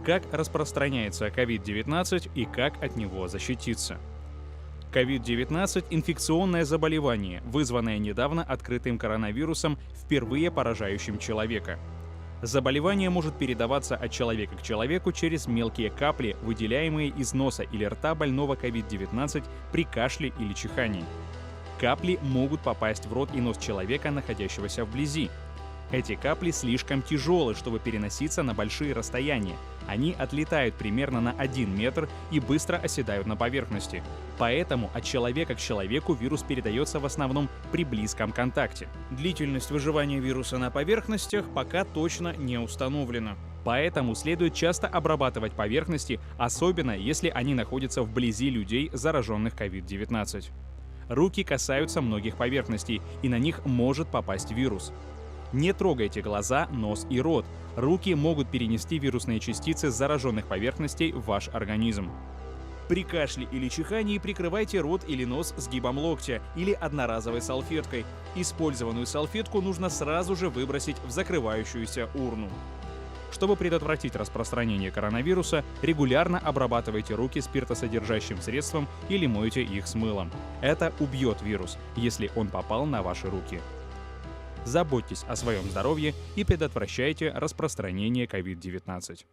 Как распространяется COVID-19 и как от него защититься? COVID-19 – инфекционное заболевание, вызванное недавно открытым коронавирусом, впервые поражающим человека. Заболевание может передаваться от человека к человеку через мелкие капли, выделяемые из носа или рта больного COVID-19 при кашле или чихании. Капли могут попасть в рот и нос человека, находящегося вблизи. Эти капли слишком тяжелы, чтобы переноситься на большие расстояния. Они отлетают примерно на 1 метр и быстро оседают на поверхности. Поэтому от человека к человеку вирус передается в основном при близком контакте. Длительность выживания вируса на поверхностях пока точно не установлена. Поэтому следует часто обрабатывать поверхности, особенно если они находятся вблизи людей, зараженных COVID-19. Руки касаются многих поверхностей, и на них может попасть вирус. Не трогайте глаза, нос и рот. Руки могут перенести вирусные частицы с зараженных поверхностей в ваш организм. При кашле или чихании прикрывайте рот или нос сгибом локтя или одноразовой салфеткой. Использованную салфетку нужно сразу же выбросить в закрывающуюся урну. Чтобы предотвратить распространение коронавируса, регулярно обрабатывайте руки спиртосодержащим средством или мойте их с мылом. Это убьет вирус, если он попал на ваши руки. Заботьтесь о своем здоровье и предотвращайте распространение COVID-19.